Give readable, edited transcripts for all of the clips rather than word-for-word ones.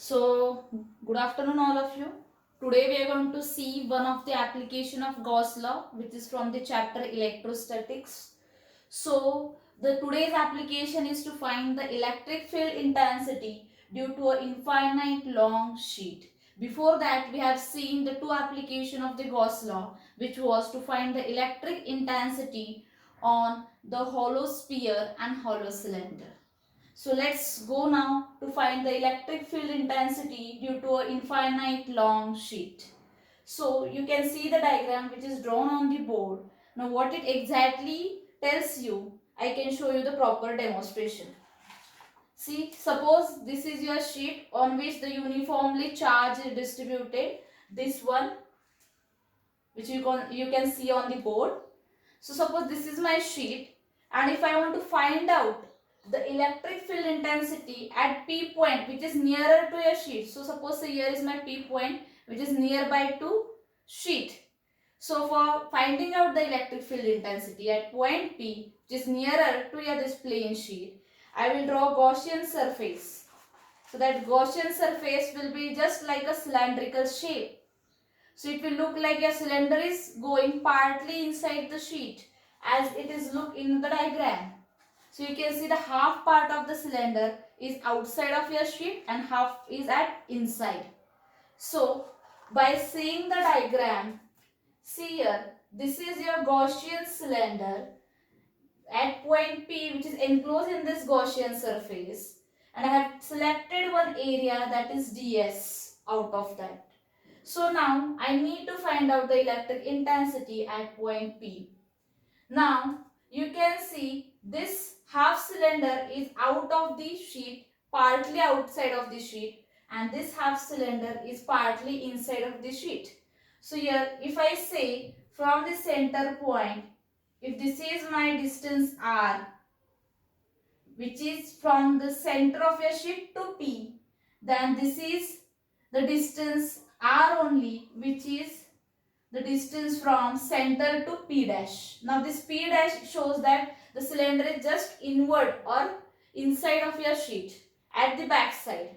So, good afternoon, all of you. Today we are going to see one of the application of Gauss law, which is from the chapter electrostatics. So, the today's application is to find the electric field intensity due to an infinite long sheet. Before that, we have seen the two application of the Gauss law, which was to find the electric intensity on the hollow sphere and hollow cylinder. So let's go now to find the electric field intensity due to an infinite long sheet. So you can see the diagram which is drawn on the board. Now what it exactly tells you, I can show you the proper demonstration. See, suppose this is your sheet on which the uniformly charge is distributed. This one which you can see on the board. So suppose this is my sheet, and if I want to find out the electric field intensity at P point which is nearer to a sheet. So suppose say here is my P point which is nearby to sheet. So for finding out the electric field intensity at point P which is nearer to this plane sheet, I will draw Gaussian surface. So that Gaussian surface will be just like a cylindrical shape. So it will look like a cylinder is going partly inside the sheet as it is look in the diagram. So you can see the half part of the cylinder is outside of your sheet and half is at inside. So by seeing the diagram, see here, this is your Gaussian cylinder at point P which is enclosed in this Gaussian surface, and I have selected one area that is ds out of that. So now I need to find out the electric intensity at point P. Now you can see this half cylinder is out of the sheet, partly outside of the sheet, and this half cylinder is partly inside of the sheet. So here if I say from the center point, if this is my distance r, which is from the center of your sheet to P, then this is the distance r only, which is the distance from center to P dash. Now this P dash shows that the cylinder is just inward or inside of your sheet at the back side.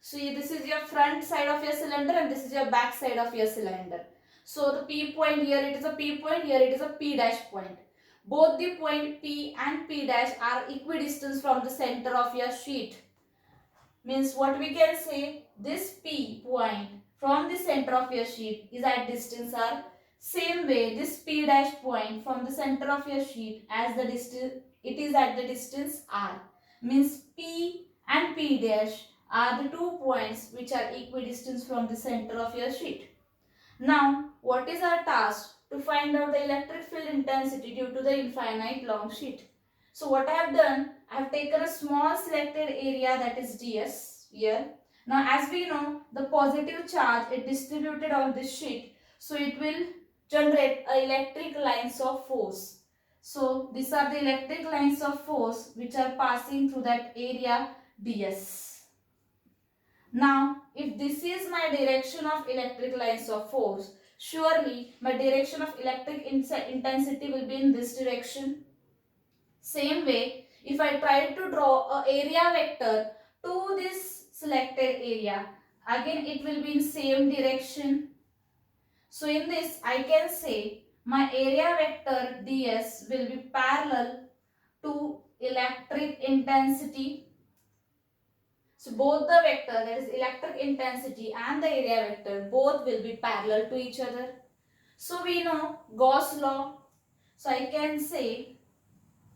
So this is your front side of your cylinder and this is your back side of your cylinder. So the P point, here it is a P point, here it is a P dash point. Both the point P and P dash are equidistant from the center of your sheet. Means what we can say, this P point from the center of your sheet is at distance r. Same way this P dash point from the center of your sheet as the distance, it is at the distance r. Means P and P dash are the two points which are equidistant from the center of your sheet. Now what is our task? To find out the electric field intensity due to the infinite long sheet. So what I have done, I have taken a small selected area that is ds here. Now as we know, the positive charge is distributed on this sheet, so it will generate electric lines of force. So these are the electric lines of force which are passing through that area ds. Now if this is my direction of electric lines of force, surely my direction of electric intensity will be in this direction. Same way, if I try to draw a area vector to this selected area, again it will be in same direction. So in this I can say my area vector ds will be parallel to electric intensity. So both the vector, that is electric intensity, and the area vector, both will be parallel to each other. So we know Gauss law. So I can say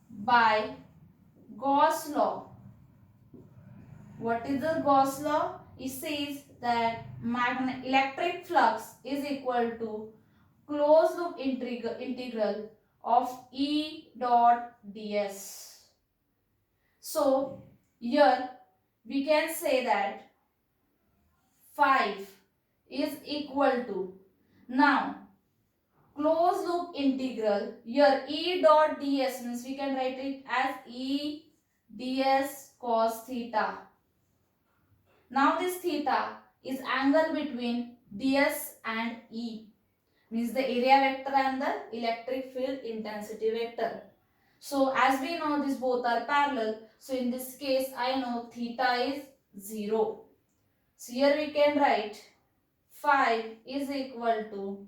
by Gauss law. What is the Gauss law? It says that electric flux is equal to closed loop integral of E dot ds. So here we can say that 5 is equal to, now closed loop integral, here E dot ds means we can write it as E ds cos theta. Now this theta is angle between ds and E, means the area vector and the electric field intensity vector. So as we know these both are parallel, so in this case I know theta is 0. So here we can write phi is equal to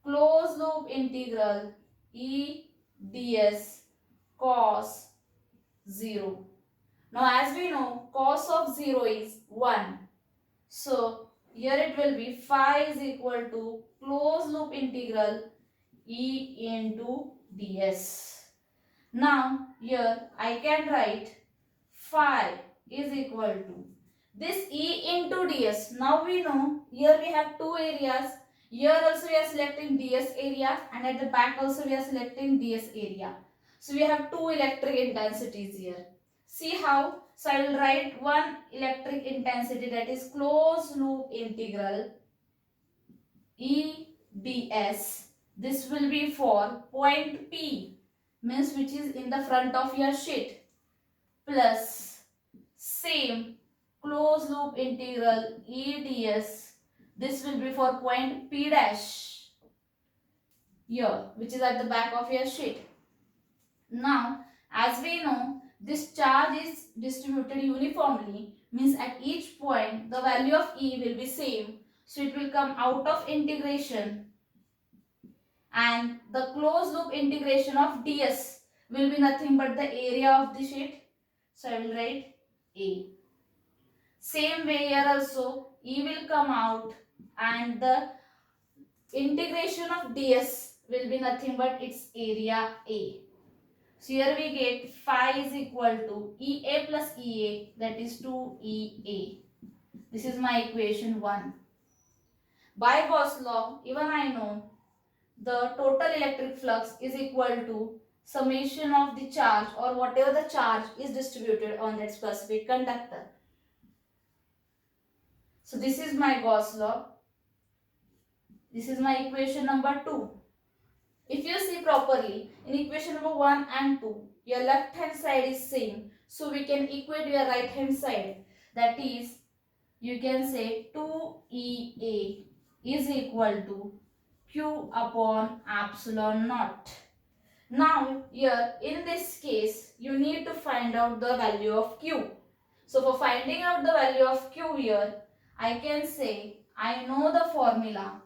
closed loop integral E ds cos 0. Now as we know, cos of 0 is 1. So here it will be phi is equal to closed loop integral E into ds. Now here I can write phi is equal to this E into ds. Now we know here we have two areas. Here also we are selecting ds area and at the back also we are selecting ds area. So we have two electric intensities here. See how? So I will write one electric intensity, that is closed loop integral E ds. This will be for point P, means which is in the front of your sheet, plus same closed loop integral E ds. This will be for point P dash here, which is at the back of your sheet. Now as we know, this charge is distributed uniformly, means at each point the value of E will be same. So it will come out of integration, and the closed loop integration of ds will be nothing but the area of the sheet. So I will write A. Same way here also E will come out and the integration of ds will be nothing but its area A. So here we get phi is equal to Ea plus Ea, that is 2Ea. This is my equation 1. By Gauss law, even I know the total electric flux is equal to summation of the charge or whatever the charge is distributed on that specific conductor. So this is my Gauss law. This is my equation number 2. If you see properly, in equation number 1 and 2, your left hand side is same. So we can equate your right hand side. That is, you can say 2Ea is equal to Q upon epsilon naught. Now here in this case, you need to find out the value of Q. So for finding out the value of Q here, I can say I know the formula.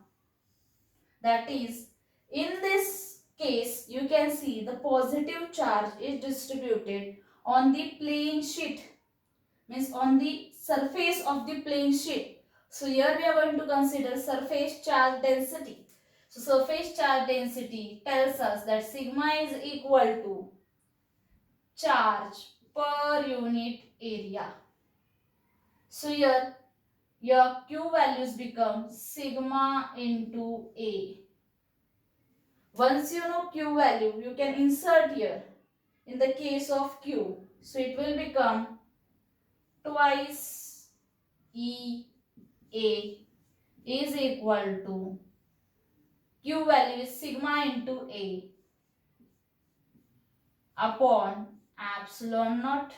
That is, in this case, you can see the positive charge is distributed on the plane sheet, means on the surface of the plane sheet. So here we are going to consider surface charge density. So surface charge density tells us that sigma is equal to charge per unit area. So here your Q values become sigma into A. Once you know Q value, you can insert here in the case of Q. So it will become twice E A is equal to Q value is sigma into A upon epsilon naught.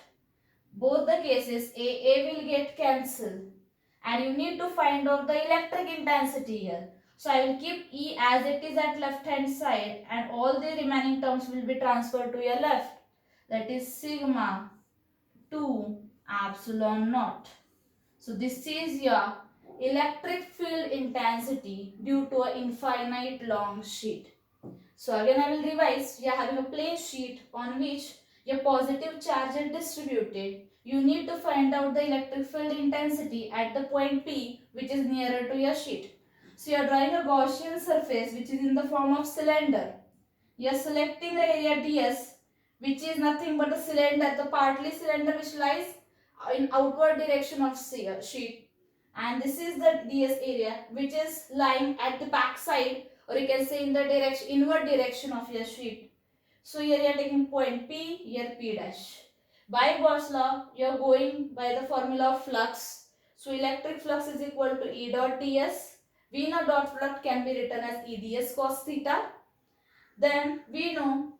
Both the cases A will get cancelled and you need to find out the electric intensity here. So I will keep E as it is at left hand side and all the remaining terms will be transferred to your left. That is sigma 2 epsilon naught. So this is your electric field intensity due to an infinite long sheet. So again I will revise. We are having a plane sheet on which your positive charge is distributed. You need to find out the electric field intensity at the point P, which is nearer to your sheet. So you are drawing a Gaussian surface which is in the form of cylinder. You are selecting the area ds, which is nothing but a cylinder, the partly cylinder which lies in outward direction of sheet, and this is the ds area which is lying at the back side, or you can say in the direction inward direction of your sheet. So here you are taking point P, here P dash. By Gauss law, you are going by the formula of flux. So electric flux is equal to E dot ds. We know dot product can be written as E ds cos theta. Then we know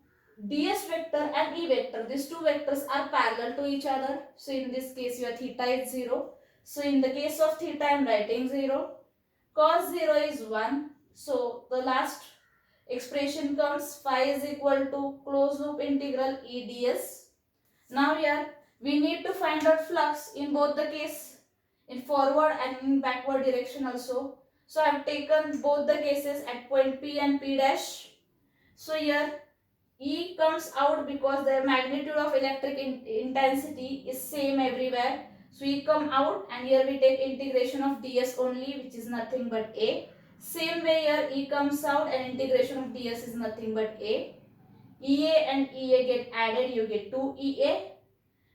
ds vector and E vector, these two vectors are parallel to each other. So in this case your theta is 0. So in the case of theta I am writing 0. Cos 0 is 1. So the last expression comes phi is equal to closed loop integral E ds. Now here we need to find out flux in both the case. in forward and in backward direction also. So I have taken both the cases at point P and P dash. So here E comes out because the magnitude of electric intensity is same everywhere. So E come out, and here we take integration of ds only, which is nothing but A. Same way here E comes out and integration of ds is nothing but A. EA and EA get added, you get 2EA.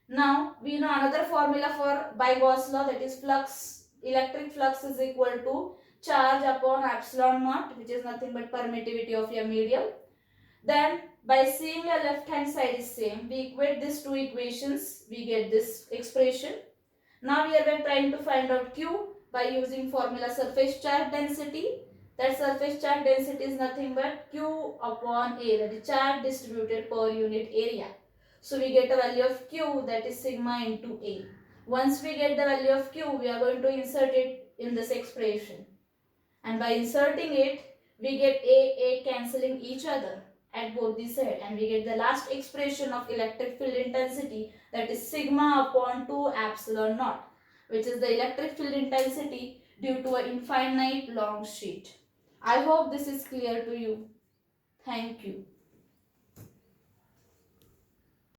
Now we know another formula for by Gauss law, that is flux, electric flux is equal to charge upon epsilon naught, which is nothing but permittivity of your medium. Then by seeing your left hand side is same, we equate these two equations, we get this expression. Now here we are trying to find out Q by using formula surface charge density. That surface charge density is nothing but Q upon A, that is charge distributed per unit area. So we get a value of Q, that is sigma into A. Once we get the value of Q, we are going to insert it in this expression. And by inserting it, we get A cancelling each other at both the sides, and we get the last expression of electric field intensity, that is sigma upon 2 epsilon naught, which is the electric field intensity due to an infinite long sheet. I hope this is clear to you. Thank you.